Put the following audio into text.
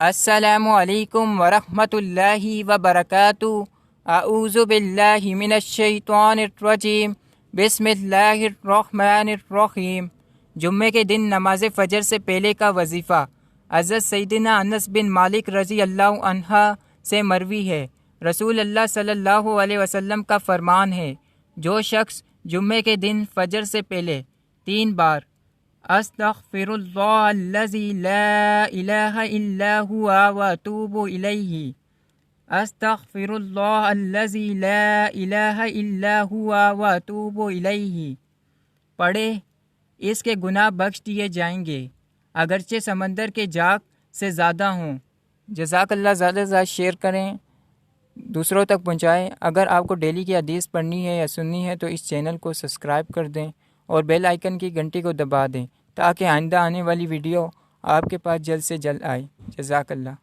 السلام علیکم ورحمۃ اللہ وبرکاتہ۔ اعوذ باللہ من الشیطان الرجیم، بسم اللہ الرحمن الرحیم۔ جمعے کے دن نماز فجر سے پہلے کا وظیفہ حضرت سیدنا انس بن مالک رضی اللہ عنہ سے مروی ہے، رسول اللہ صلی اللہ علیہ وسلم کا فرمان ہے، جو شخص جمعے کے دن فجر سے پہلے 3 بار استغفر اللہ الذی لا الہ الا ہوا واتوب الیہ، استغفر اللہ الذی لا الہ الا ہوا واتوب الیہ پڑھے، اس کے گناہ بخش دیے جائیں گے اگرچہ سمندر کے جاگ سے زیادہ ہوں۔ جزاک اللہ، زیادہ سے زیادہ شیئر کریں، دوسروں تک پہنچائیں۔ اگر آپ کو ڈیلی کی حدیث پڑھنی ہے یا سننی ہے تو اس چینل کو سبسکرائب کر دیں اور بیل آئیکن کی گھنٹی کو دبا دیں تاکہ آئندہ آنے والی ویڈیو آپ کے پاس جلد سے جلد آئے۔ جزاک اللہ۔